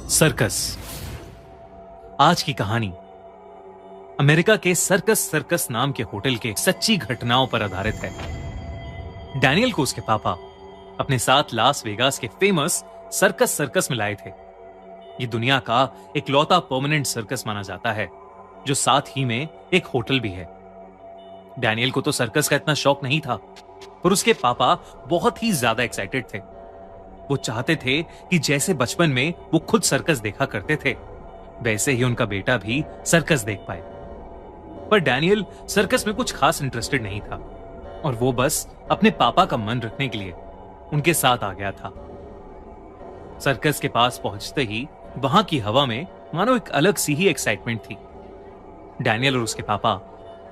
Circus. आज की कहानी अमेरिका के सर्कस नाम के होटल के सच्ची घटनाओं पर आधारित है। डैनियल को उसके पापा अपने साथ लास वेगास के फेमस सर्कस में लाए थे। ये दुनिया का इकलौता परमानेंट सर्कस माना जाता है, जो साथ ही में एक होटल भी है। डैनियल को तो सर्कस का इतना शौक नहीं था, पर उसके पापा बहुत ही ज्यादा एक्साइटेड थे। वो चाहते थे कि जैसे बचपन में वो खुद सर्कस देखा करते थे, वैसे ही उनका बेटा भी सर्कस देख पाए। पर डैनियल सर्कस में कुछ खास इंटरेस्टेड नहीं था और वो बस अपने पापा का मन रखने के लिए उनके साथ आ गया था। सर्कस के पास पहुंचते ही वहां की हवा में मानो एक अलग सी ही एक्साइटमेंट थी। डैनियल और उसके पापा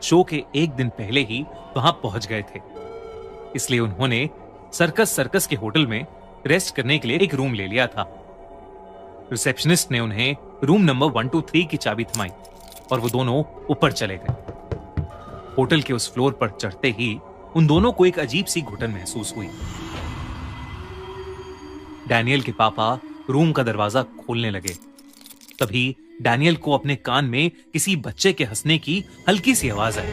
शो के एक दिन पहले ही वहां पहुंच गए थे, इसलिए उन्होंने सर्कस के होटल में रेस्ट करने के लिए एक रूम ले लिया था। रिसेप्शनिस्ट ने उन्हें रूम नंबर 123 की चाबी थमाई और वो दोनों ऊपर चले गए। होटल के उस फ्लोर पर चढ़ते ही उन दोनों को एक अजीब सी घुटन महसूस हुई। डैनियल के पापा रूम का दरवाजा खोलने लगे। तभी डैनियल को अपने कान में किसी बच्चे के हंसने की हल्की सी आवाज आई।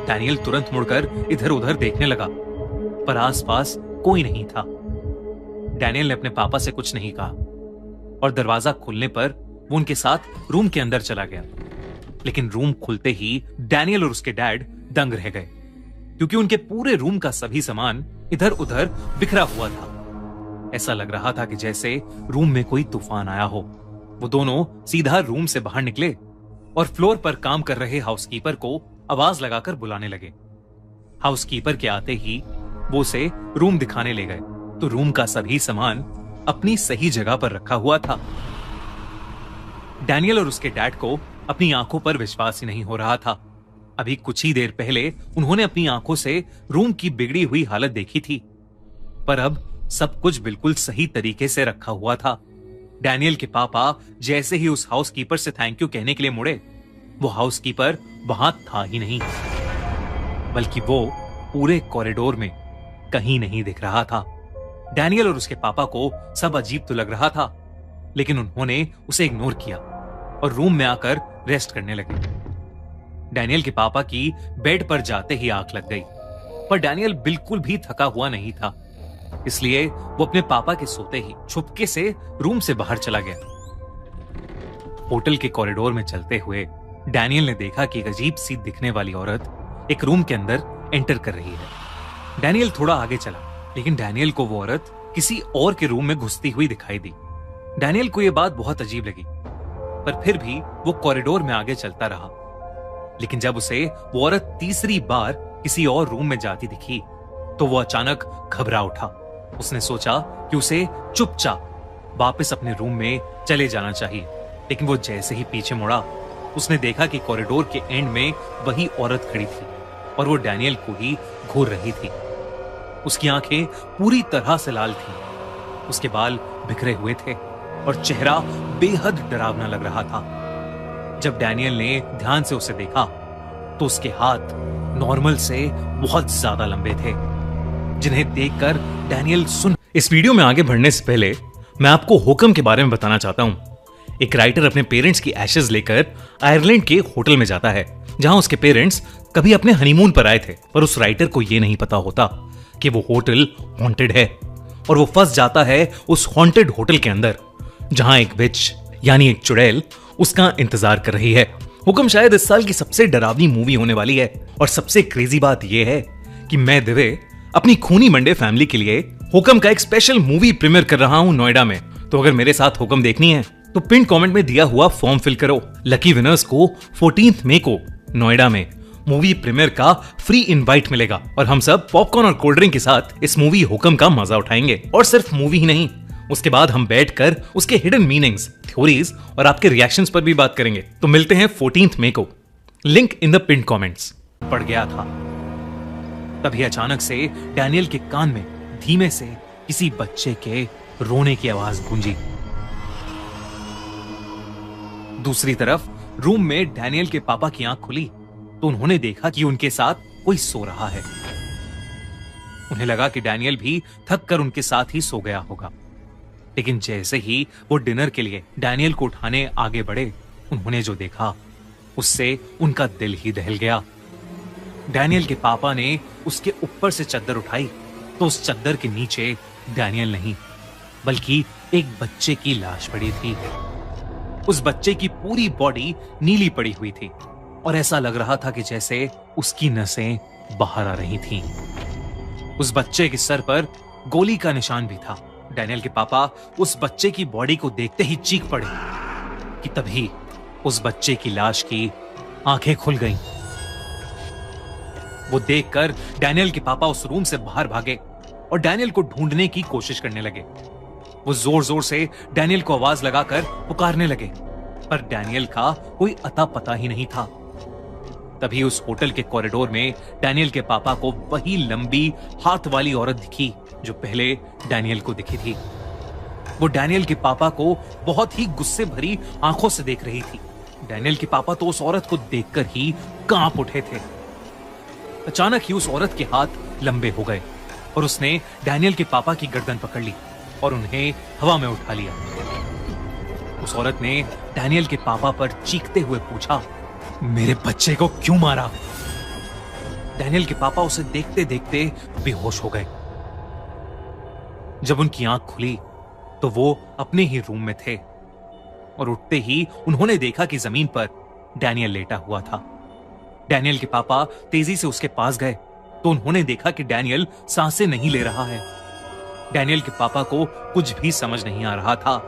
डैनियल तुरंत मुड़कर इधर उधर देखने लगा, पर आसपास कोई नहीं था। डैनियल ने अपने पापा से कुछ नहीं कहा और दरवाजा खुलने पर वो उनके साथ रूम के अंदर चला गया। लेकिन रूम खुलते ही डैनियल और उसके डैड दंग रह गए, क्योंकि उनके पूरे रूम का सभी सामान इधर उधर बिखरा हुआ था। ऐसा लग रहा था कि जैसे रूम में कोई तूफान आया हो। वो दोनों सीधा रूम से बाहर निकले और फ्लोर पर काम कर रहे हाउसकीपर को आवाज लगाकर बुलाने लगे। हाउसकीपर के आते ही वो उसे रूम दिखाने ले गए, तो रूम का सभी सामान अपनी सही जगह पर रखा हुआ था। डैनियल और उसके डैड को अपनी आंखों पर विश्वास ही नहीं हो रहा था। अभी कुछ ही देर पहले उन्होंने अपनी आंखों से रूम की बिगड़ी हुई हालत देखी थी, पर अब सब कुछ बिल्कुल सही तरीके से रखा हुआ था। डैनियल के पापा जैसे ही उस हाउसकीपर से थैंक यू कहने के लिए मुड़े, वो हाउसकीपर वहां था ही नहीं, बल्कि वो पूरे कॉरिडोर में कहीं नहीं दिख रहा था। डैनियल और उसके पापा को सब अजीब तो लग रहा था, लेकिन उन्होंने उसे इग्नोर किया और रूम में आकर रेस्ट करने लगे। डैनियल के पापा की बेड पर जाते ही आंख लग गई, पर डैनियल बिल्कुल भी थका हुआ नहीं था, इसलिए वो अपने पापा के सोते ही छुपके से रूम से बाहर चला गया। होटल के कॉरिडोर में चलते हुए डैनियल ने देखा कि एक अजीब सी दिखने वाली औरत एक रूम के अंदर एंटर कर रही है। डैनियल थोड़ा आगे चला, लेकिन डैनियल को वो औरत किसी और के रूम में घुसती हुई दिखाई दी। डैनियल को यह बात बहुत अजीब लगी, पर फिर भी वो कॉरिडोर में आगे चलता रहा। लेकिन जब उसे वो औरत तीसरी बार किसी और रूम में जाती दिखी, तो वो अचानक घबरा उठा। उसने सोचा कि उसे चुपचाप वापस अपने रूम में चले जाना चाहिए, लेकिन वो जैसे ही पीछे मुड़ा, उसने देखा कि कॉरिडोर के एंड में वही औरत खड़ी थी और वो डैनियल को ही घूर रही थी। उसकी आंखें पूरी तरह से लाल थीं, उसके बाल बिखरे हुए थे और चेहरा बेहद डरावना लग रहा था। जब डैनियल ने ध्यान से उसे देखा, तो उसके हाथ नॉर्मल से बहुत ज्यादा लंबे थे, जिन्हें देखकर डैनियल सुन। इस वीडियो में आगे बढ़ने से पहले मैं आपको हुकम के बारे में बताना चाहता हूं। एक राइटर अपने पेरेंट्स की एशेज लेकर आयरलैंड के होटल में जाता है, जहां उसके पेरेंट्स कभी अपने हनीमून पर आए थे, पर उस राइटर को यह नहीं पता होता कि वो होटल हॉन्टेड है, और वो फंस जाता है उस हॉन्टेड होटल के अंदर, जहां एक विच यानी एक चुड़ैल उसका इंतजार कर रही है। हुकम शायद इस साल की सबसे डरावनी मूवी होने वाली है, और सबसे क्रेजी बात यह है कि मैं दिव्य अपनी खूनी मंडे फैमिली के लिए हुकम का एक स्पेशल मूवी प्रीमियर कर रहा हूं नोएडा में। तो अगर मेरे साथ हुकम देखनी है तो पिन कमेंट में दिया हुआ फॉर्म फिल करो। लकी विनर्स को 14 मई को नोएडा में मूवी प्रीमियर का फ्री इनवाइट मिलेगा, और हम सब पॉपकॉर्न और कोल्ड ड्रिंक के साथ इस मूवी हुकम का मजा उठाएंगे। और सिर्फ मूवी ही नहीं, उसके बाद हम बैठकर उसके हिडन मीनिंग्स, थ्योरीज और आपके रिएक्शंस पर भी बात करेंगे। तो मिलते हैं 14 मई को। Link in the pin comments. पड़ गया था। तभी अचानक से डैनियल के कान में धीमे से किसी बच्चे के रोने की आवाज गूंजी। दूसरी तरफ रूम में डैनियल के पापा की आंख खुली, तो उन्होंने देखा कि उनके साथ कोई सो रहा है। उन्हें लगा कि डैनियल भी थक कर उनके साथ ही सो गया होगा। लेकिन जैसे ही वो डिनर के लिए डैनियल को उठाने आगे बढ़े, उन्होंने जो देखा उससे उनका दिल ही दहल गया। डैनियल के पापा ने उसके ऊपर से चद्दर उठाई तो उस चद्दर के नीचे डैनियल नहीं बल्कि एक बच्चे की लाश पड़ी थी। उस बच्चे की पूरी बॉडी नीली पड़ी हुई थी और ऐसा लग रहा था कि जैसे उसकी नसें बाहर आ रही थीं। उस बच्चे के सर पर गोली का निशान भी था। डैनियल के पापा उस बच्चे की बॉडी को देखते ही चीख पड़े कि तभी उस बच्चे की लाश की आंखें खुल गईं। वो देखकर डैनियल के पापा उस रूम से बाहर भागे और डैनियल को ढूंढने की कोशिश करने लगे। वो जोर जोर से डैनियल को आवाज लगाकर पुकारने लगे, पर डैनियल का कोई अता पता ही नहीं था। तभी उस होटल के कॉरिडोर में डैनियल के पापा को वही लंबी हाथ वाली औरत दिखी जो पहले डैनियल को दिखी थी। वो डैनियल के पापा को बहुत ही गुस्से भरी आंखों से देख रही थी। डैनियल के पापा तो उस औरत को देखकर ही कांप उठे थे। अचानक ही उस औरत के हाथ लंबे हो गए और उसने डैनियल के पापा की गर्दन पकड़ ली और उन्हें हवा में उठा लिया। उस औरत ने डैनियल के पापा पर चीखते हुए पूछा, मेरे बच्चे को क्यों मारा? डैनियल के पापा उसे देखते देखते बेहोश हो गए। जब उनकी आंख खुली तो वो अपने ही रूम में थे और उठते ही उन्होंने देखा कि जमीन पर डैनियल लेटा हुआ था। डैनियल के पापा तेजी से उसके पास गए तो उन्होंने देखा कि डैनियल सांसें नहीं ले रहा है। डैनियल के पापा को कुछ भी समझ नहीं आ रहा था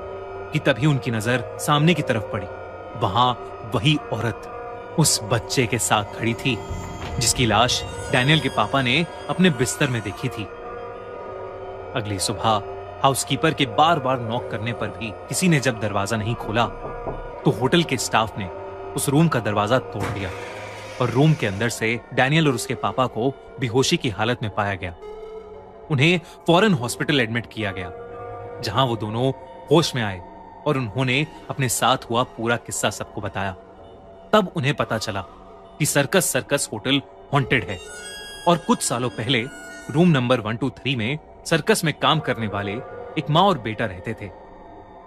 कि तभी उनकी नजर सामने की तरफ पड़ी। वहां वही औरत उस बच्चे के साथ खड़ी थी जिसकी लाश डैनियल के पापा ने अपने बिस्तर में देखी थी। अगली सुबह हाउसकीपर के बार बार नॉक करने पर भी किसी ने जब दरवाजा नहीं खोला तो होटल के स्टाफ ने उस रूम का दरवाजा तोड़ दिया और रूम के अंदर से डैनियल और उसके पापा को बेहोशी की हालत में पाया गया। उन्हें फौरन हॉस्पिटल एडमिट किया गया, जहां वो दोनों होश में आए और उन्होंने अपने साथ हुआ पूरा किस्सा सबको बताया। तब उन्हें पता चला कि सर्कस होटल हॉन्टेड है और कुछ सालों पहले रूम नंबर 123 में सर्कस में काम करने वाले एक माँ और बेटा रहते थे,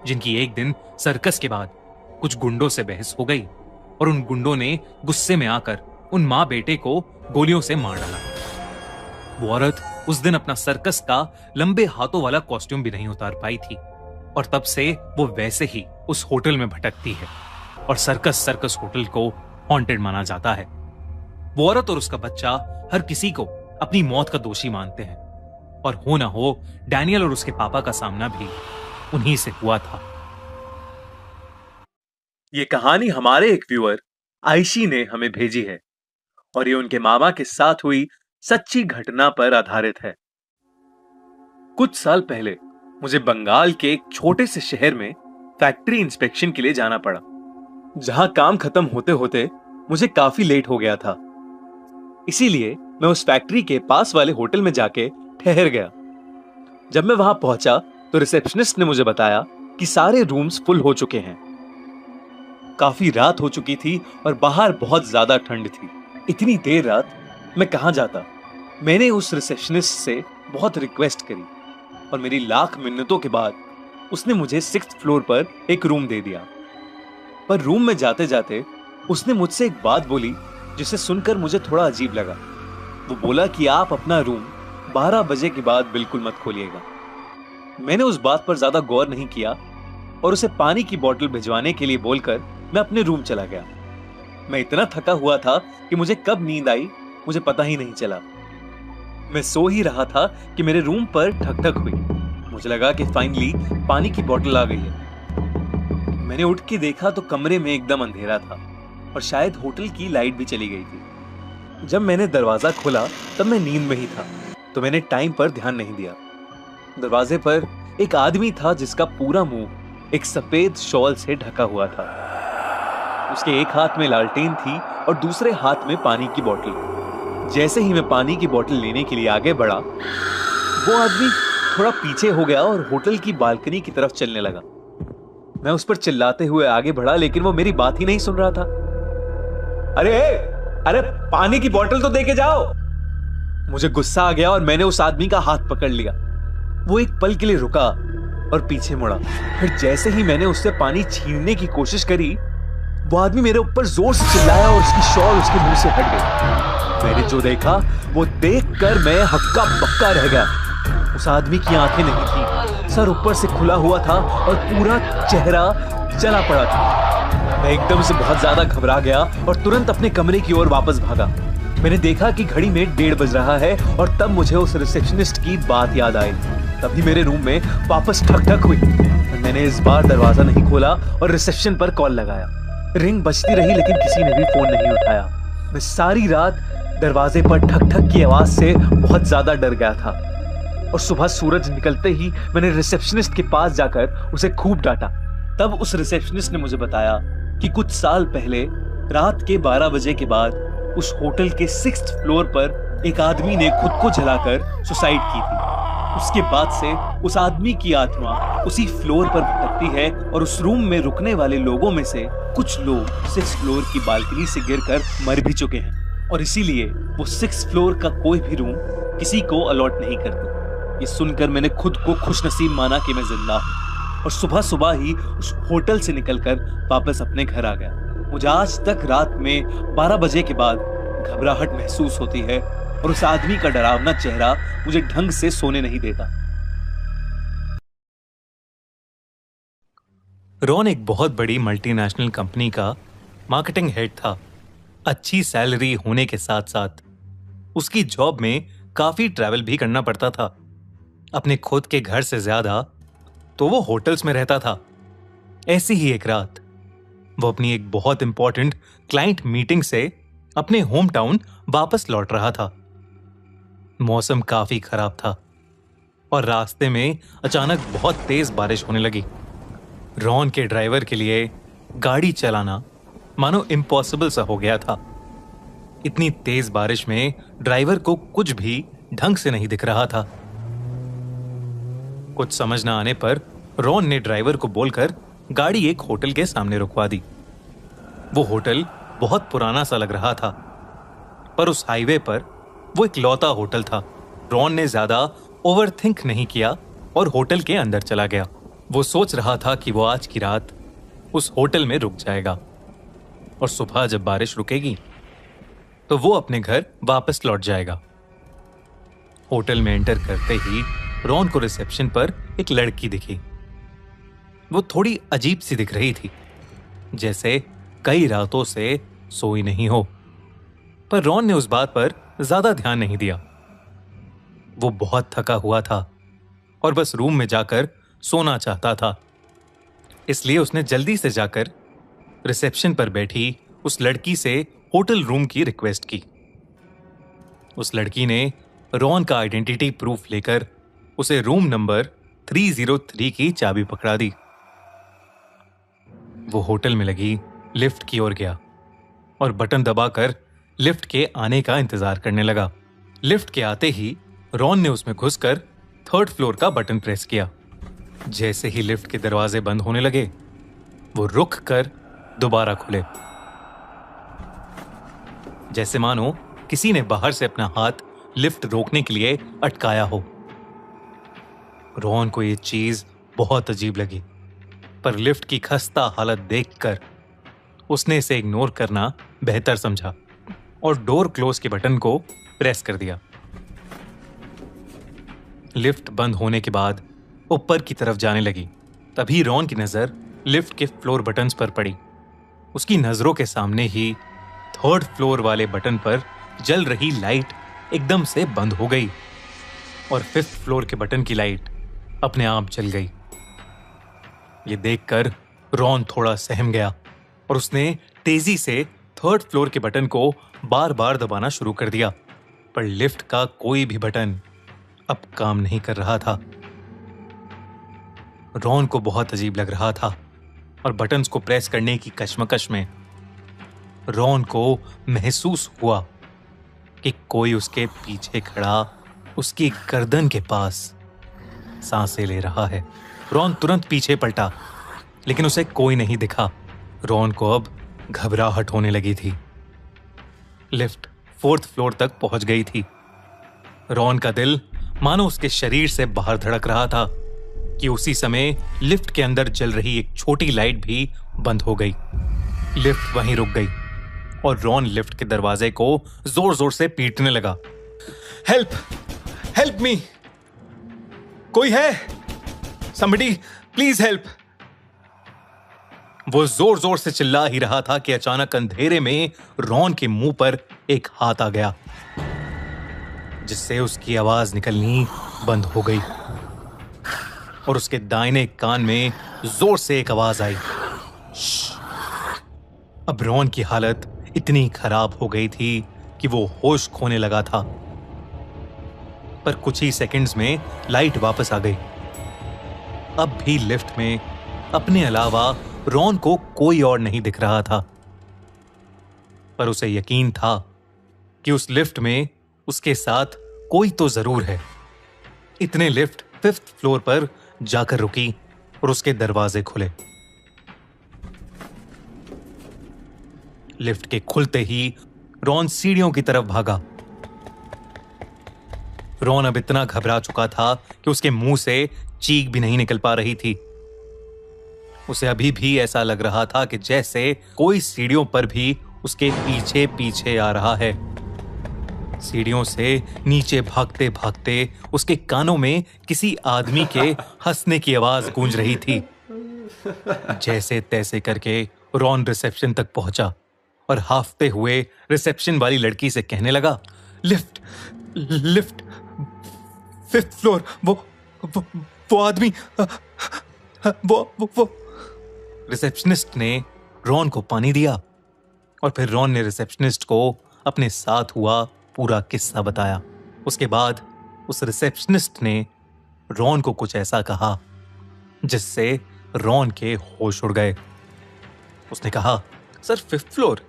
जिनकी एक दिन सर्कस के बाद कुछ गुंडों से बहस हो गई और उन गुंडों ने गुस्से में आकर उन माँ बेटे को गोलियों से मार डाला। वो औरत उस दिन अपना सर्कस का लंबे हाथों वाला कॉस्ट्यूम भी नहीं उतार पाई थी और तब से वो वैसे ही उस होटल में भटकती है और सर्कस होटल को हॉन्टेड माना जाता है। वो औरत और उसका बच्चा हर किसी को अपनी मौत का दोषी मानते हैं और हो ना हो डैनियल और उसके पापा का सामना भी उन्हीं से हुआ था। ये कहानी हमारे एक व्यूअर आयशी ने हमें भेजी है और ये उनके मामा के साथ हुई सच्ची घटना पर आधारित है। कुछ साल पहले मुझे बंगाल के एक छोटे से शहर में फैक्ट्री इंस्पेक्शन के लिए जाना पड़ा, जहां काम खत्म होते होते मुझे काफी लेट हो गया था। इसीलिए मैं उस फैक्ट्री के पास वाले होटल में जाके ठहर गया। जब मैं वहां पहुंचा तो रिसेप्शनिस्ट ने मुझे बताया कि सारे रूम्स फुल हो चुके हैं। काफी रात हो चुकी थी और बाहर बहुत ज्यादा ठंड थी। इतनी देर रात मैं कहां जाता। मैंने उस रिसेप्शनिस्ट से बहुत रिक्वेस्ट करी और मेरी लाख मिन्नतों के बाद उसने मुझे 6th फ्लोर पर एक रूम दे दिया। पर रूम में जाते जाते उसने मुझसे एक बात बोली जिसे सुनकर मुझे थोड़ा अजीब लगा। वो बोला कि आप अपना रूम 12 बजे के बाद बिल्कुल मत खोलिएगा। मैंने उस बात पर ज्यादा गौर नहीं किया और उसे पानी की बोतल भिजवाने के लिए बोलकर मैं अपने रूम चला गया। मैं इतना थका हुआ था कि मुझे कब नींद आई मुझे पता ही नहीं चला। मैं सो ही रहा था कि मेरे रूम पर ठक ठक हुई। मुझे लगा कि फाइनली पानी की बोतल आ गई है। मैंने उठ के देखा तो कमरे में एकदम अंधेरा था और शायद होटल की लाइट भी चली गई थी। जब मैंने दरवाजा खोला तब मैं नींद में ही था, तो मैंने टाइम पर ध्यान नहीं दिया। दरवाजे पर एक आदमी था जिसका पूरा मुंह एक सफेद शॉल से ढका हुआ था। उसके एक हाथ में लालटेन थी और दूसरे हाथ में पानी की बोतल। जैसे ही मैं पानी की बोतल लेने के लिए आगे बढ़ा, वो आदमी थोड़ा पीछे हो गया और होटल की बालकनी की तरफ चलने लगा। मैं उस पर चिल्लाते हुए आगे बढ़ा, लेकिन वो मेरी बात ही नहीं सुन रहा था। अरे पानी की बोतल तो देके जाओ। मुझे गुस्सा आ गया और मैंने उस आदमी का हाथ पकड़ लिया। वो एक पल के लिए रुका और पीछे मुड़ा। फिर जैसे ही मैंने उससे पानी छीनने की कोशिश करी, वो आदमी मेरे ऊपर जोर से चिल्लाया और उसकी शॉल उसके मुंह से हट गई। मैंने जो देखा वो देखकर मैं हक्का बक्का रह गया। उस आदमी की आंखें नहीं थी, सर ऊपर से खुला हुआ था और पूरा चेहरा जला पड़ा था। मैं एकदम से बहुत ज्यादा घबरा गया और तुरंत अपने कमरे की ओर वापस भागा। मैंने देखा कि घड़ी में 1:30 बज रहा है और तब मुझे उस रिसेप्शनिस्ट की बात याद आई। तभी मेरे रूम में वापस ठक ठक हुई। मैंने इस बार दरवाजा नहीं खोला और रिसेप्शन पर कॉल लगाया। रिंग बजती रही लेकिन किसी ने भी फोन नहीं उठाया। मैं सारी रात दरवाजे पर ठक ठक की आवाज से बहुत ज्यादा डर गया था और सुबह सूरज निकलते ही मैंने रिसेप्शनिस्ट के पास जाकर उसे खूब डांटा। तब उस रिसेप्शनिस्ट ने मुझे बताया कि कुछ साल पहले रात के 12 बजे के बाद उस होटल के 6th फ्लोर पर एक आदमी ने खुद को जलाकर सुसाइड की थी। उसके बाद से उस आदमी की आत्मा उसी फ्लोर पर भटकती है और उस रूम में रुकने वाले लोगों में से कुछ लोग 6th फ्लोर की बालकनी से गिरकर मर भी चुके हैं और इसीलिए वो 6th फ्लोर का कोई भी रूम किसी को अलॉट नहीं करते। ये सुनकर मैंने खुद को खुशनसीब माना कि मैं जिंदा हूँ और सुबह सुबह ही उस होटल से निकलकर वापस अपने घर आ गया। मुझे आज तक रात में 12 बजे के बाद घबराहट महसूस होती है और उस आदमी का डरावना चेहरा मुझे ढंग से सोने नहीं देता। रॉन एक बहुत बड़ी मल्टीनेशनल कंपनी का मार्केटिंग हेड था। अच्छी सैलरी होने के साथ साथ उसकी जॉब में काफी ट्रैवल भी करना पड़ता था। अपने खुद के घर से ज्यादा तो वो होटल्स में रहता था। ऐसी ही एक रात वो अपनी एक बहुत इंपॉर्टेंट क्लाइंट मीटिंग से अपने होम टाउन वापस लौट रहा था। मौसम काफी खराब था और रास्ते में अचानक बहुत तेज बारिश होने लगी। रॉन के ड्राइवर के लिए गाड़ी चलाना मानो इम्पॉसिबल सा हो गया था। इतनी तेज बारिश में ड्राइवर को कुछ भी ढंग से नहीं दिख रहा था। कुछ समझ ना आने पर रॉन ने ड्राइवर को बोलकर गाड़ी एक होटल के सामने रुकवा दी। वो होटल बहुत पुराना सा लग रहा था, पर उस हाईवे पर वो एक लौता होटल था। रॉन ने ज्यादा ओवरथिंक नहीं किया और होटल के अंदर चला गया। वो सोच रहा था कि वो आज की रात उस होटल में रुक जाएगा और सुबह जब बारिश रुकेगी तो वो अपने घर वापस लौट जाएगा। होटल में एंटर करते ही रॉन को रिसेप्शन पर एक लड़की दिखी। वो थोड़ी अजीब सी दिख रही थी, जैसे कई रातों से सोई नहीं हो, पर रॉन ने उस बात पर ज्यादा ध्यान नहीं दिया। वो बहुत थका हुआ था और बस रूम में जाकर सोना चाहता था। इसलिए उसने जल्दी से जाकर रिसेप्शन पर बैठी उस लड़की से होटल रूम की रिक्वेस्ट की। उस लड़की ने रॉन का आइडेंटिटी प्रूफ लेकर उसे रूम नंबर 303 की चाबी पकड़ा दी। वो होटल में लगी लिफ्ट की ओर गया और बटन दबाकर लिफ्ट के आने का इंतजार करने लगा। लिफ्ट के आते ही रॉन ने उसमें घुसकर 3rd फ्लोर का बटन प्रेस किया। जैसे ही लिफ्ट के दरवाजे बंद होने लगे, वो रुक कर दोबारा खुले, जैसे मानो किसी ने बाहर से अपना हाथ लिफ्ट रोकने के लिए अटकाया हो। रॉन को यह चीज बहुत अजीब लगी, पर लिफ्ट की खस्ता हालत देखकर उसने इसे इग्नोर करना बेहतर समझा और डोर क्लोज के बटन को प्रेस कर दिया। लिफ्ट बंद होने के बाद ऊपर की तरफ जाने लगी। तभी रॉन की नजर लिफ्ट के फ्लोर बटन्स पर पड़ी। उसकी नजरों के सामने ही 3rd फ्लोर वाले बटन पर जल रही लाइट एकदम से बंद हो गई और 5th फ्लोर के बटन की लाइट अपने आप जल गई। ये देखकर रॉन थोड़ा सहम गया और उसने तेजी से 3rd फ्लोर के बटन को बार बार दबाना शुरू कर दिया, पर लिफ्ट का कोई भी बटन अब काम नहीं कर रहा था। रॉन को बहुत अजीब लग रहा था और बटन्स को प्रेस करने की कश्मकश में रॉन को महसूस हुआ कि कोई उसके पीछे खड़ा उसकी गर्दन के पास सांसें ले रहा है। रॉन तुरंत पीछे पलटा, लेकिन उसे कोई नहीं दिखा। रॉन को अब घबराहट होने लगी थी। लिफ्ट 4th फ्लोर तक पहुंच गई थी। रॉन का दिल मानो उसके शरीर से बाहर धड़क रहा था। कि उसी समय लिफ्ट के अंदर जल रही एक छोटी लाइट भी बंद हो गई। लिफ्ट वहीं रुक गई और रॉन लिफ्ट के दरवाजे को जोर जोर से पीटने लगा। हेल्प, हेल्प मी, कोई है? Somebody please help. वो जोर जोर से चिल्ला ही रहा था कि अचानक अंधेरे में रॉन के मुंह पर एक हाथ आ गया, जिससे उसकी आवाज निकलनी बंद हो गई और उसके दाहिने कान में जोर से एक आवाज आई। अब रॉन की हालत इतनी खराब हो गई थी कि वो होश खोने लगा था। पर कुछ ही सेकंड्स में लाइट वापस आ गई। अब भी लिफ्ट में अपने अलावा रॉन को कोई और नहीं दिख रहा था, पर उसे यकीन था कि उस लिफ्ट में उसके साथ कोई तो जरूर है। इतने लिफ्ट 5th फ्लोर पर जाकर रुकी और उसके दरवाजे खुले। लिफ्ट के खुलते ही रॉन सीढ़ियों की तरफ भागा। रॉन अब इतना घबरा चुका था कि उसके मुंह से चीख भी नहीं निकल पा रही थी। उसे अभी भी ऐसा लग रहा था कि जैसे कोई सीढ़ियों पर भी उसके पीछे पीछे आ रहा है। सीढ़ियों से नीचे भागते भागते उसके कानों में किसी आदमी के हंसने की आवाज गूंज रही थी। जैसे तैसे करके रॉन रिसेप्शन तक पहुंचा और हाफते हुए रिसेप्शन वाली लड़की से कहने लगा, लिफ्ट लिफ्ट 5th फ्लोर, वो आदमी, वो। रिसेप्शनिस्ट ने रॉन को पानी दिया और फिर रॉन ने रिसेप्शनिस्ट को अपने साथ हुआ पूरा किस्सा बताया। उसके बाद उस रिसेप्शनिस्ट ने रॉन को कुछ ऐसा कहा जिससे रॉन के होश उड़ गए। उसने कहा, सर 5th फ्लोर?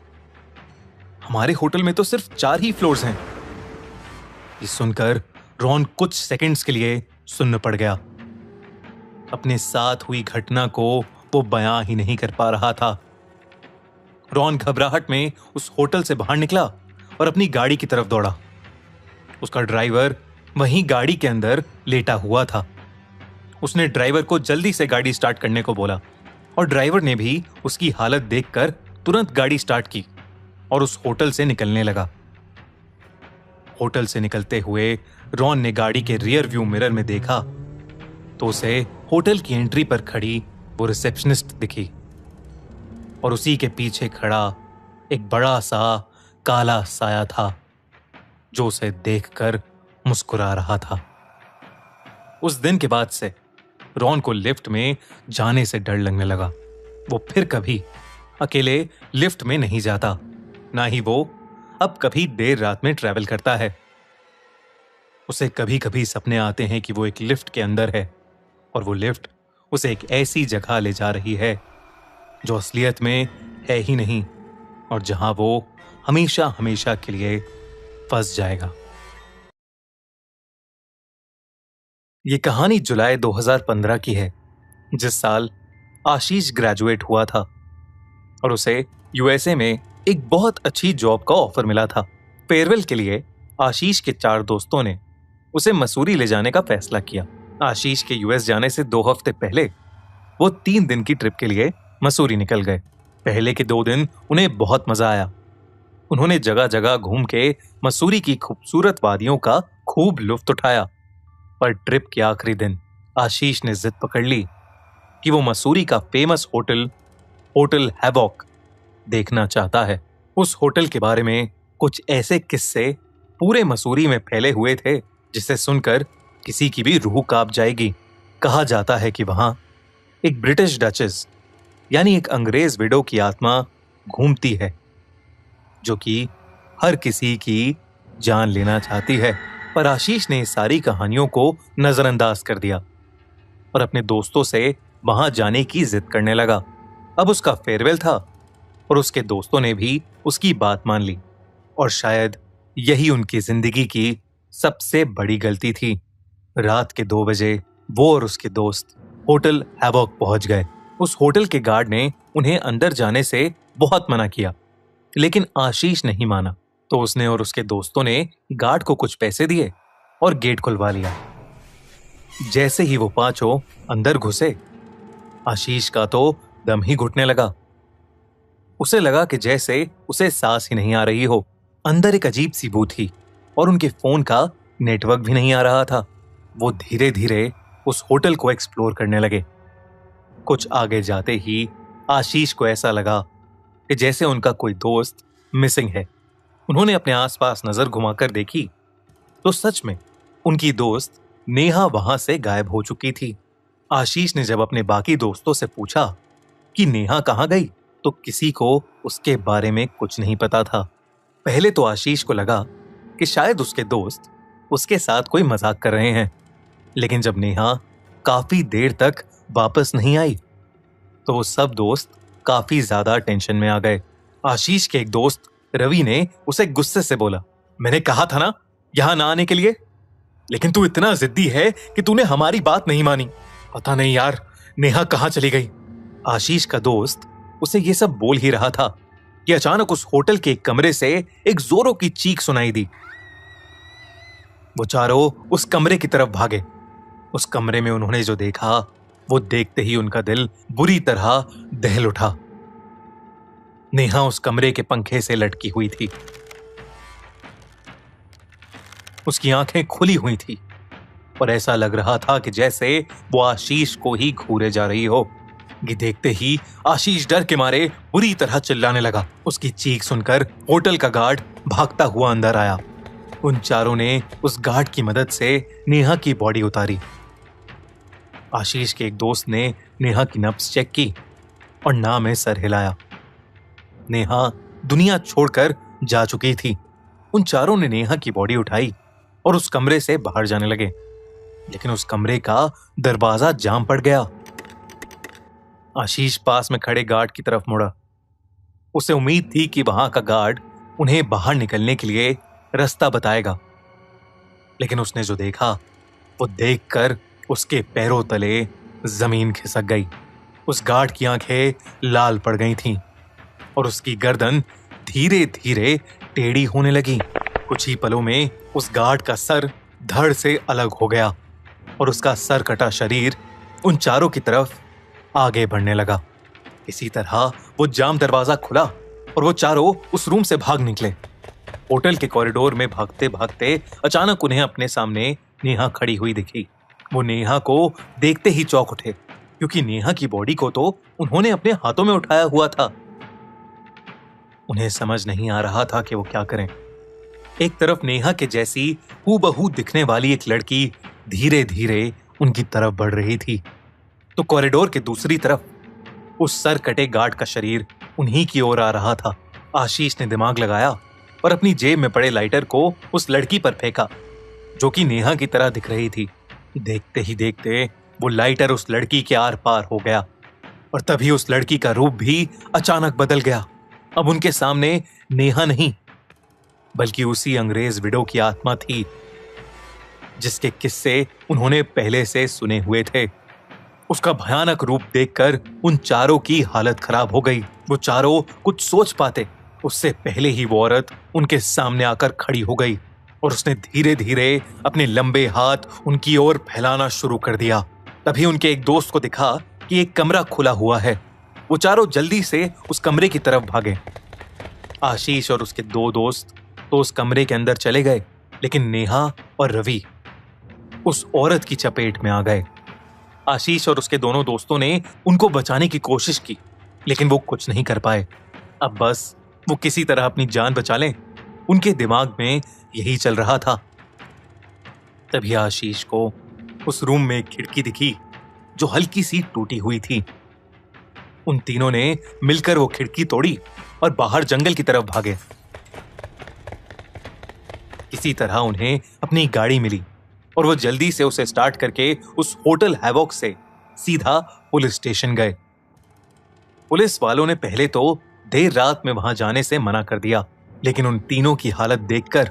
हमारे होटल में तो सिर्फ 4 ही फ्लोर्स हैं। ये सुनकर रॉन कुछ सेकंड्स के लिए सुन्न पड़ गया। अपने साथ हुई घटना को वो बयां ही नहीं कर पा रहा था। रॉन घबराहट में उस होटल से बाहर निकला और अपनी गाड़ी की तरफ दौड़ा। उसका ड्राइवर वहीं गाड़ी के अंदर लेटा हुआ था। उसने ड्राइवर को जल्दी से गाड़ी स्टार्ट करने को बोला और ड्राइवर ने भी उसकी हालत देखकर तुरंत गाड़ी स्टार्ट की और उस होटल से निकलने लगा। होटल से निकलते हुए रॉन ने गाड़ी के रियर व्यू मिरर में देखा तो उसे होटल की एंट्री पर खड़ी वो रिसेप्शनिस्ट दिखी और उसी के पीछे खड़ा एक बड़ा सा काला साया था जो उसे देखकर मुस्कुरा रहा था। उस दिन के बाद से रॉन को लिफ्ट में जाने से डर लगने लगा। वो फिर कभी अकेले लिफ्ट में नहीं जाता, ना ही वो अब कभी देर रात में ट्रैवल करता है। उसे कभी कभी सपने आते हैं कि वो एक लिफ्ट के अंदर है और वो लिफ्ट उसे एक ऐसी जगह ले जा रही है जो असलियत में है ही नहीं और जहां वो हमेशा हमेशा के लिए फंस जाएगा। ये कहानी जुलाई 2015 की है, जिस साल आशीष ग्रेजुएट हुआ था और उसे यूएसए में एक बहुत अच्छी जॉब का ऑफर मिला था। फेयरवेल के लिए आशीष के 4 दोस्तों ने उसे मसूरी ले जाने का फैसला किया। आशीष के यूएस जाने से 2 हफ्ते पहले वो 3 दिन की ट्रिप के लिए मसूरी निकल गए। पहले के 2 दिन उन्हें बहुत मजा आया। उन्होंने जगह जगह घूम के मसूरी की खूबसूरत वादियों का खूब लुत्फ उठाया। पर ट्रिप के आखिरी दिन आशीष ने जिद पकड़ ली कि वो मसूरी का फेमस होटल हैवॉक देखना चाहता है। उस होटल के बारे में कुछ ऐसे किस्से पूरे मसूरी में फैले हुए थे जिसे सुनकर किसी की भी रूह कांप जाएगी। कहा जाता है कि वहां एक ब्रिटिश डचेस यानी एक अंग्रेज विडो की आत्मा घूमती है जो कि हर किसी की जान लेना चाहती है। पर आशीष ने इस सारी कहानियों को नजरअंदाज कर दिया और अपने दोस्तों से वहां जाने की जिद करने लगा। अब उसका फेयरवेल था और उसके दोस्तों ने भी उसकी बात मान ली और शायद यही उनकी जिंदगी की सबसे बड़ी गलती थी। रात के 2 बजे वो और उसके दोस्त होटल हैवॉक पहुंच गए। उस होटल के गार्ड ने उन्हें अंदर जाने से बहुत मना किया, लेकिन आशीष नहीं माना तो उसने और उसके दोस्तों ने गार्ड को कुछ पैसे दिए और गेट खुलवा लिया। जैसे ही वो पांचों अंदर घुसे, आशीष का तो दम ही घुटने लगा। उसे लगा कि जैसे उसे सांस ही नहीं आ रही हो। अंदर एक अजीब सी बू थी और उनके फोन का नेटवर्क भी नहीं आ रहा था। वो धीरे धीरे उस होटल को एक्सप्लोर करने लगे। कुछ आगे जाते ही आशीष को ऐसा लगा कि जैसे उनका कोई दोस्त मिसिंग है। उन्होंने अपने आसपास नजर घुमाकर देखी तो सच में उनकी दोस्त नेहा वहां से गायब हो चुकी थी। आशीष ने जब अपने बाकी दोस्तों से पूछा कि नेहा कहां गई, तो किसी को उसके बारे में कुछ नहीं पता था। पहले तो आशीष को लगा कि शायद उसके दोस्त उसके साथ कोई मजाक कर रहे हैं, लेकिन जब नेहा काफी देर तक वापस नहीं आई तो वो सब दोस्त काफी ज्यादा टेंशन में आ गए। आशीष के एक दोस्त रवि ने उसे गुस्से से बोला, मैंने कहा था ना यहां ना आने के लिए, लेकिन तू इतना जिद्दी है कि तूने हमारी बात नहीं मानी। पता नहीं यार नेहा कहां चली गई। आशीष का दोस्त उसे ये सब बोल ही रहा था कि अचानक उस होटल के एक कमरे से एक जोरों की चीख सुनाई दी। वो चारों उस कमरे की तरफ भागे। उस कमरे में उन्होंने जो देखा वो देखते ही उनका दिल बुरी तरह दहल उठा। नेहा उस कमरे के पंखे से लटकी हुई थी। उसकी आंखें खुली हुई थी और ऐसा लग रहा था कि जैसे वो आशीष को ही घूरे जा रही हो। ये देखते ही आशीष डर के मारे बुरी तरह चिल्लाने लगा। उसकी चीख सुनकर होटल का गार्ड भागता हुआ अंदर आया। उन चारों ने उस गार्ड की मदद से नेहा की बॉडी उतारी। आशीष के एक दोस्त ने नेहा की नब्ज चेक की और ना में सर हिलाया। नेहा दुनिया छोड़कर जा चुकी थी। उन चारों ने नेहा की बॉडी उठाई और उस कमरे से बाहर जाने लगे, लेकिन उस कमरे का दरवाजा जाम पड़ गया। आशीष पास में खड़े गार्ड की तरफ मुड़ा। उसे उम्मीद थी कि वहां का गार्ड उन्हें बाहर निकलने के लिए रास्ता बताएगा, लेकिन उसने जो देखा वो देखकर उसके पैरों तले जमीन खिसक गई। उस गार्ड की आंखें लाल पड़ गई थीं और उसकी गर्दन धीरे धीरे टेढ़ी होने लगी। कुछ ही पलों में उस गार्ड का सर धड़ से अलग हो गया और उसका सर कटा शरीर उन चारों की तरफ आगे बढ़ने लगा। इसी तरह वो जाम दरवाजा खुला और वो चारों उस रूम से भाग निकले। होटल के कॉरिडोर में भागते भागते अचानक उन्हें अपने सामने नेहा खड़ी हुई दिखी। वो नेहा को देखते ही चौंक उठे, क्योंकि नेहा की बॉडी को तो उन्होंने अपने हाथों में उठाया हुआ था। उन्हें समझ नहीं आ रहा था कि वो क्या करें। एक तरफ नेहा के जैसी हूबहू दिखने वाली एक लड़की धीरे धीरे उनकी तरफ बढ़ रही थी, तो कॉरिडोर के दूसरी तरफ उस सर कटे गार्ड का शरीर उन्हीं की ओर आ रहा था। आशीष ने दिमाग लगाया और अपनी जेब में पड़े लाइटर को उस लड़की पर फेंका, जो कि नेहा की तरह दिख रही थी। देखते ही देखते वो लाइटर उस लड़की के आर पार हो गया और तभी उस लड़की का रूप भी अचानक बदल गया। अब उनके सामने नेहा नहीं, बल्कि उसी अंग्रेज विडो की आत्मा थी, जिसके किस्से उन्होंने पहले से सुने हुए थे। उसका भयानक रूप देखकर उन चारों की हालत खराब हो गई। वो चारों कुछ सोच पाते उससे पहले ही वो औरत उनके सामने आकर खड़ी हो गई और उसने धीरे धीरे अपने लंबे हाथ उनकी ओर फैलाना शुरू कर दिया। तभी उनके एक दोस्त को दिखा कि एक कमरा खुला हुआ है। वो चारों जल्दी से उस कमरे की तरफ भागे। आशीष और उसके दो दोस्त तो उस कमरे के अंदर चले गए, लेकिन नेहा और रवि उस औरत की चपेट में आ गए। आशीष और उसके दोनों दोस्तों ने उनको बचाने की कोशिश की, लेकिन वो कुछ नहीं कर पाए। अब बस वो किसी तरह अपनी जान बचा लें, उनके दिमाग में यही चल रहा था। तभी आशीष को उस रूम में एक खिड़की दिखी जो हल्की सी टूटी हुई थी। उन तीनों ने मिलकर वो खिड़की तोड़ी और बाहर जंगल की तरफ भागे। किसी तरह उन्हें अपनी गाड़ी मिली और वो जल्दी से उसे स्टार्ट करके उस होटल हैवॉक से सीधा पुलिस स्टेशन गए। पुलिस वालों ने पहले तो देर रात में वहां जाने से मना कर दिया, लेकिन उन तीनों की हालत देखकर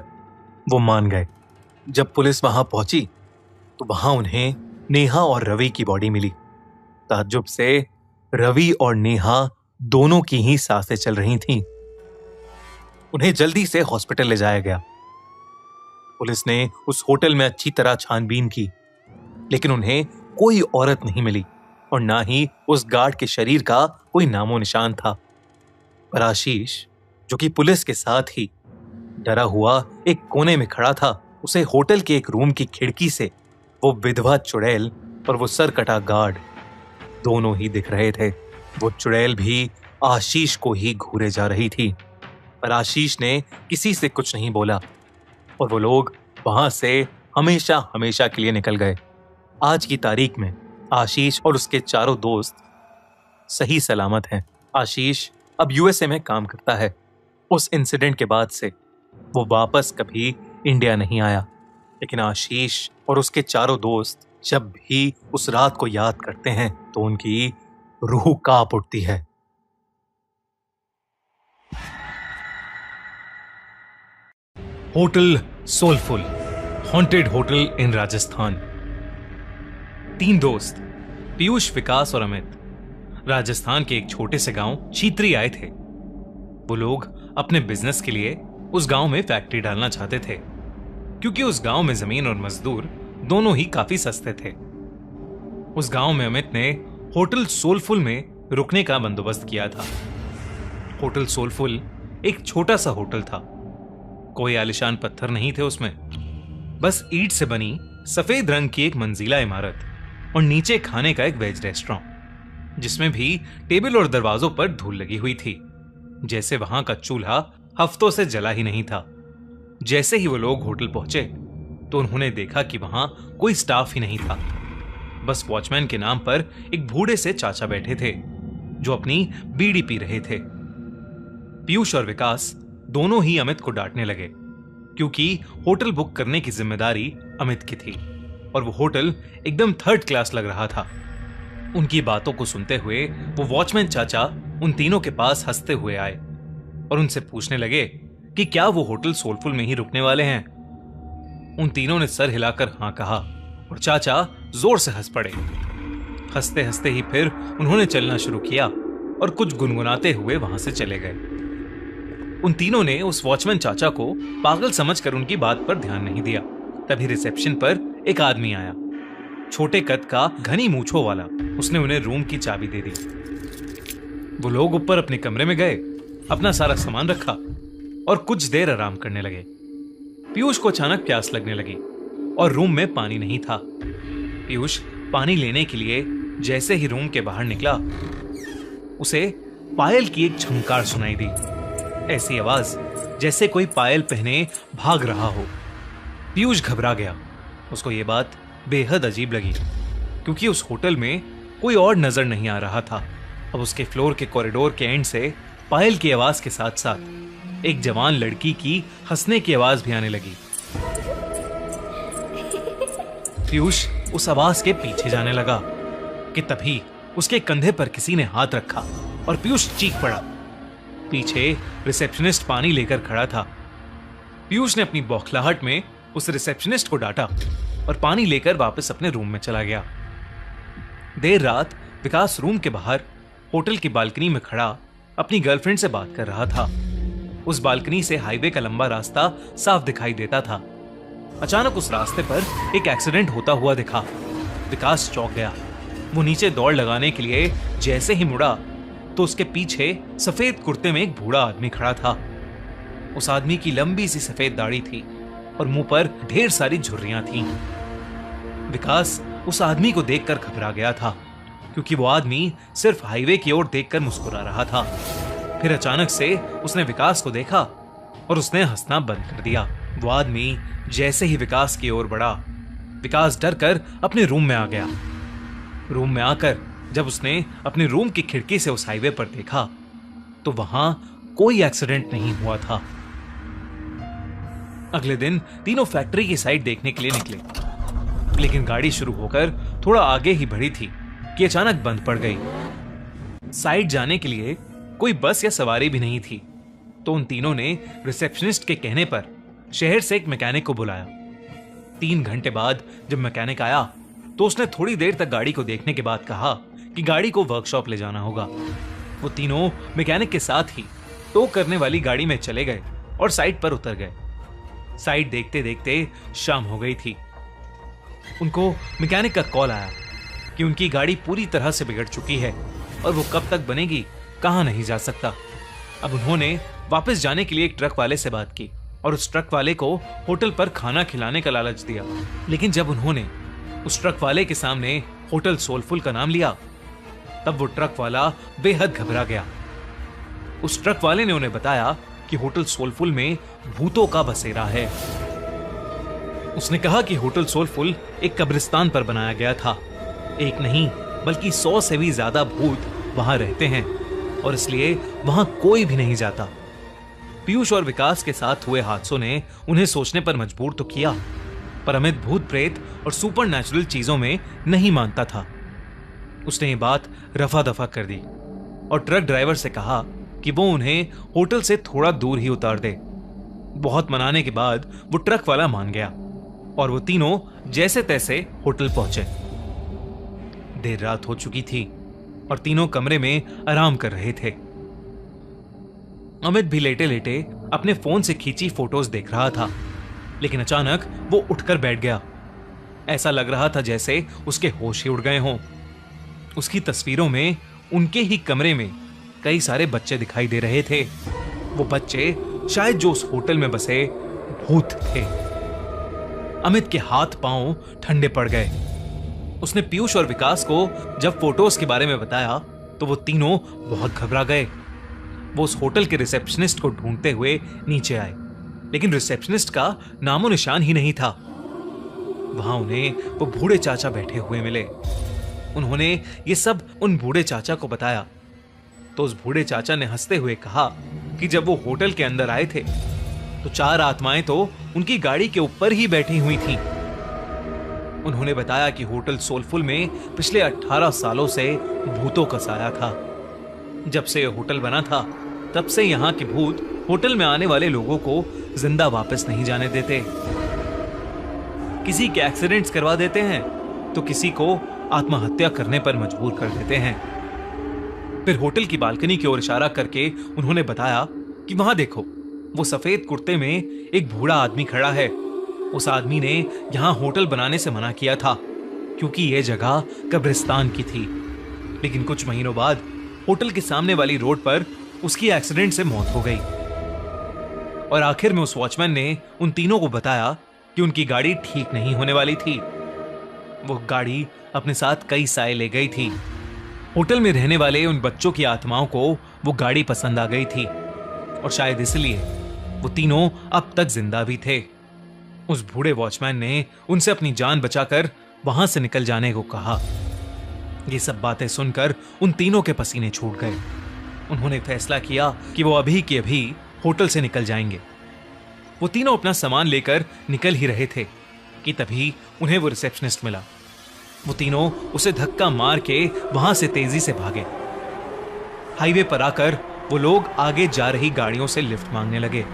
वो मान गए। जब पुलिस वहां पहुंची तो वहां उन्हें नेहा और रवि की बॉडी मिली। ताज्जुब से रवि और नेहा दोनों की ही सांसें चल रही थीं। उन्हें जल्दी से हॉस्पिटल ले जाया गया। पुलिस ने उस होटल में अच्छी तरह छानबीन की, लेकिन उन्हें कोई औरत नहीं मिली और ना ही उस गार्ड के शरीर का कोई नामो निशान था। पर आशीष, जो कि पुलिस के साथ ही डरा हुआ एक कोने में खड़ा था, उसे होटल के एक रूम की खिड़की से वो विधवा चुड़ैल और वो सरकटा गार्ड दोनों ही दिख रहे थे। वो चुड़ैल भी आशीष को ही घूरे जा रही थी, पर आशीष ने किसी से कुछ नहीं बोला और वो लोग वहां से हमेशा हमेशा के लिए निकल गए। आज की तारीख में आशीष और उसके चारों दोस्त सही सलामत हैं। आशीष अब यूएसए में काम करता है। उस इंसिडेंट के बाद से वो वापस कभी इंडिया नहीं आया, लेकिन आशीष और उसके चारों दोस्त जब भी उस रात को याद करते हैं तो उनकी रूह कांप उठती है। Hotel soulful, haunted hotel in Rajasthan. 3 दोस्त पीयूष, विकास और अमित राजस्थान के एक छोटे से गांव छीत्री आए थे। वो लोग अपने बिजनेस के लिए उस गांव में फैक्ट्री डालना चाहते थे, क्योंकि उस गांव में जमीन और मजदूर दोनों ही काफी सस्ते थे। उस गांव में अमित ने होटल सोलफुल में रुकने का बंदोबस्त किया था। होटल सोलफुल एक छोटा सा होटल था। कोई आलिशान पत्थर नहीं थे उसमें, बस ईंट से बनी सफेद रंग की एक मंजिला इमारत और नीचे खाने का एक वेज रेस्टोरेंट, जिसमें भी टेबल और दरवाजों पर धूल लगी हुई थी, जैसे वहां का चूल्हा हफ्तों से जला ही नहीं था। जैसे ही वो लोग होटल पहुंचे तो उन्होंने देखा कि वहां कोई स्टाफ ही नहीं था। बस वॉचमैन के नाम पर एक बूढ़े से चाचा बैठे थे जो अपनी बीड़ी पी रहे थे। पीयूष और विकास दोनों ही अमित को डांटने लगे, क्योंकि होटल बुक करने की जिम्मेदारी अमित की थी और वो होटल एकदम थर्ड क्लास लग रहा था। उनकी बातों को सुनते हुए वो वॉचमैन चाचा उन तीनों के पास हंसते हुए आए और उनसे पूछने लगे कि क्या वो होटल सोलफुल में ही रुकने वाले हैं। उन तीनों ने सर हिलाकर हाँ कहा और चाचा जोर से हंस पड़े। हंसते हंसते ही फिर उन्होंने चलना शुरू किया और कुछ गुनगुनाते हुए वहां से चले गए। उन तीनों ने उस वॉचमैन चाचा को पागल समझकर उनकी बात पर ध्यान नहीं दिया। तभी रिसेप्शन पर एक आदमी आया, छोटे कद का, घनी मूंछों वाला। उसने उन्हें रूम की चाबी दे दी। वो लोग ऊपर अपने कमरे में गए, अपना सारा सामान रखा और कुछ देर आराम करने लगे। पीयूष को अचानक प्यास लगने लगी और रूम में पानी नहीं था। पीयूष पानी लेने के लिए जैसे ही रूम के बाहर निकला, उसे पायल की एक झंकार सुनाई दी। ऐसी आवाज जैसे कोई पायल पहने भाग रहा हो। पीयूष घबरा गया। उसको यह बात बेहद अजीब लगी, क्योंकि उस होटल में कोई और नजर नहीं आ रहा था। अब उसके फ्लोर के कॉरिडोर के एंड से पायल की आवाज के साथ साथ एक जवान लड़की की हंसने की आवाज भी आने लगी। पीयूष उस आवाज के पीछे जाने लगा कि तभी उसके कंधे पर किसी ने हाथ रखा और पीयूष चीख पड़ा। पीछे रिसेप्शनिस्ट पानी लेकर खड़ा था। पीयूष ने अपनी बौखलाहट में उस रिसेप्शनिस्ट को डांटा और पानी लेकर वापस अपने रूम में चला गया। देर रात विकास रूम के बाहर होटल की बालकनी में खड़ा अपनी गर्लफ्रेंड से बात कर रहा था। उस बालकनी से हाईवे का लंबा रास्ता साफ दिखाई देता था। अचानक उस रास्ते पर एक एक्सीडेंट होता हुआ दिखा। विकास चौंक गया। वो नीचे दौड़ लगाने के लिए जैसे ही मुड़ा तो उसके पीछे सफेद कुर्ते में एक बूढ़ा आदमी खड़ा था। उस आदमी की लंबी सी सफेद दाढ़ी थी और मुंह पर ढेर सारी झुर्रियां थीं। विकास उस आदमी को देखकर घबरा गया था, क्योंकि वो आदमी सिर्फ हाईवे की ओर देखकर मुस्कुरा रहा था। फिर अचानक से उसने विकास को देखा और उसने हंसना बंद कर दिया। वो आदमी जैसे ही विकास की ओर बढ़ा, विकास डरकर अपने रूम में आ गया। रूम में आकर जब उसने अपने रूम की खिड़की से उस हाईवे पर देखा तो वहां कोई एक्सीडेंट नहीं हुआ था। अगले दिन तीनों फैक्ट्री की साइट देखने के लिए निकले, लेकिन गाड़ी शुरू होकर थोड़ा आगे ही बढ़ी थी कि अचानक बंद पड़ गई। साइट जाने के लिए कोई बस या सवारी भी नहीं थी, तो उन तीनों ने रिसेप्शनिस्ट के कहने पर शहर से एक मैकेनिक को बुलाया। 3 घंटे बाद जब मैकेनिक आया तो उसने थोड़ी देर तक गाड़ी को देखने के बाद कहा कि गाड़ी को वर्कशॉप ले जाना होगा। वो तीनों मैकेनिक के साथ ही टो करने वाली गाड़ी में चले गए और साइट पर उतर गए। साइट देखते देखते शाम हो गई थी। उनको मैकेनिक का कॉल आया कि उनकी गाड़ी पूरी तरह से बिगड़ चुकी है और वो कब तक बनेगी कहां नहीं जा सकता। अब उन्होंने वापस जाने के लिए एक ट्रक वाले से बात की और उस ट्रक वाले को होटल पर खाना खिलाने का लालच दिया। लेकिन जब उन्होंने उस ट्रक वाले के सामने होटल सोलफुल का नाम लिया, तब वो ट्रक वाला बेहद घबरा गया। उस ट्रक वाले ने उन्हें बताया कि होटल सोलफुल में भूतों का बसेरा है। उसने कहा कि होटल सोलफुल एक कब्रिस्तान पर बनाया गया था। एक नहीं बल्कि 100 से भी ज्यादा भूत वहां रहते हैं और इसलिए वहां कोई भी नहीं जाता। पीयूष और विकास के साथ हुए हादसों ने उन्हें सोचने पर मजबूर तो किया, पर अमित भूत प्रेत और सुपर नेचुरल चीजों में नहीं मानता था। उसने ये बात रफा दफा कर दी और ट्रक ड्राइवर से कहा कि वो उन्हें होटल से थोड़ा दूर ही उतार दे। बहुत मनाने के बाद वो ट्रक वाला मान गया और वो तीनों जैसे तैसे होटल पहुंचे। देर रात हो चुकी थी और तीनों कमरे में आराम कर रहे थे। अमित भी लेटे लेटे अपने फोन से खींची फोटोज देख रहा था, लेकिन अचानक वो उठकर बैठ गया। ऐसा लग रहा था जैसे उसके होश ही उड़ गए हों। उसकी तस्वीरों में उनके ही कमरे में कई सारे बच्चे दिखाई दे रहे थे। वो बच्चे शायद जो उस होटल में बसे भूत थे। अमित के हाथ पांव ठंडे पड़ गए। उसने पीयूष और विकास को जब फोटोज के बारे में बताया तो वो तीनों बहुत घबरा गए। वो उस होटल के रिसेप्शनिस्ट को ढूंढते हुए नीचे आए, लेकिन रिसेप्शनिस्ट का नामो निशान ही नहीं था। वहां उन्हें वो बूढ़े चाचा बैठे हुए मिले। उन्होंने ये सब उन बूढ़े चाचा को बताया तो उस बूढ़े चाचा ने हंसते हुए कहा कि जब वो होटल के अंदर आए थे तो 4 आत्माएं तो उनकी गाड़ी के ऊपर ही बैठी हुई थीं। उन्होंने बताया कि होटल सोलफुल में पिछले 18 सालों से भूतों का साया था। जब से होटल बना था तब से यहाँ के भूत होटल में आने वाले लोगों को जिंदा वापस नहीं जाने देते। किसी के एक्सीडेंट्स करवा देते हैं तो किसी को आत्महत्या करने पर मजबूर कर देते हैं। फिर होटल की बालकनी की ओर इशारा करके उन्होंने बताया कि वहां देखो, वो सफेद कुर्ते में एक बूढ़ा आदमी खड़ा है। उस आदमी ने यहां होटल बनाने से मना किया था क्योंकि यह जगह कब्रिस्तान की थी। लेकिन कुछ महीनों बाद होटल के सामने वाली रोड पर उसकी एक्सीडेंट से मौत हो गई और आखिर में उस वॉचमैन ने उन तीनों को बताया कि उनकी गाड़ी ठीक नहीं होने वाली थी। वो गाड़ी अपने साथ कई साए ले गई थी। होटल में रहने वाले उन बच्चों की आत्माओं को वो गाड़ी पसंद आ गई थी और शायद इसलिए वो तीनों अब तक जिंदा भी थे। उस बूढ़े वॉचमैन ने उनसे अपनी जान बचाकर वहां से निकल जाने को कहा। ये सब बातें सुनकर उन तीनों के पसीने छूट गए। उन्होंने फैसला किया कि वो अभी के अभी होटल से निकल जाएंगे। वो तीनों अपना सामान लेकर निकल ही रहे थे कि तभी उन्हें वो रिसेप्शनिस्ट मिला। वो तीनों उसे धक्का मार के वहां से तेजी से भागे। हाईवे पर आकर वो लोग आगे जा रही गाड़ियों से लिफ्ट मांगने लगे,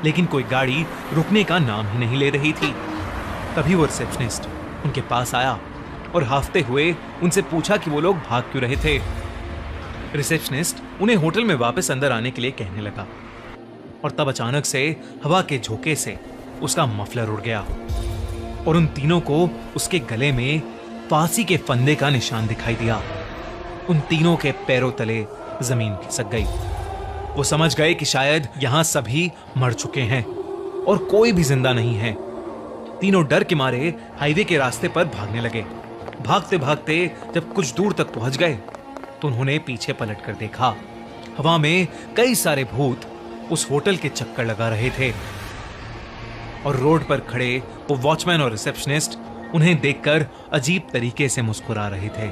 लेकिन कोई गाड़ी रुकने का नाम ही नहीं ले रही थी। तभी वो रिसेप्शनिस्ट उनके पास आया और हाफते हुए उनसे पूछा कि वो लोग भाग क्यों रहे थे। रिसेप्शनिस्ट उन्हें होटल में वापस अंदर आने के लिए कहने लगा और तब अचानक से हवा के झोंके से उसका मफलर उड़ गया और उन तीनों को उसके गले में फांसी के फंदे का निशान दिखाई दिया। उन तीनों के पैरों तले जमीन खिसक गई। वो समझ गए कि शायद यहां सभी मर चुके हैं और कोई भी जिंदा नहीं है। तीनों डर के मारे हाईवे के रास्ते पर भागने लगे। भागते भागते जब कुछ दूर तक पहुंच गए तो उन्होंने पीछे पलट कर देखा। हवा में कई सारे भूत उस होटल के चक्कर लगा रहे थे और रोड पर खड़े वो वॉचमैन और रिसेप्शनिस्ट उन्हें देखकर अजीब तरीके से मुस्कुरा रहे थे।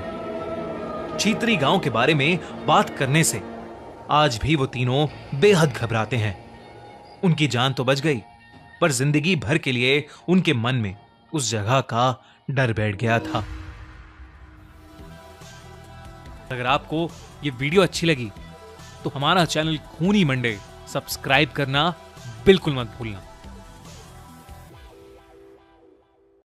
चीतरी गांव के बारे में बात करने से आज भी वो तीनों बेहद घबराते हैं। उनकी जान तो बच गई, पर जिंदगी भर के लिए उनके मन में उस जगह का डर बैठ गया था। अगर आपको ये वीडियो अच्छी लगी तो हमारा चैनल खूनी मंडे सब्सक्राइब करना बिल्कुल मत भूलना।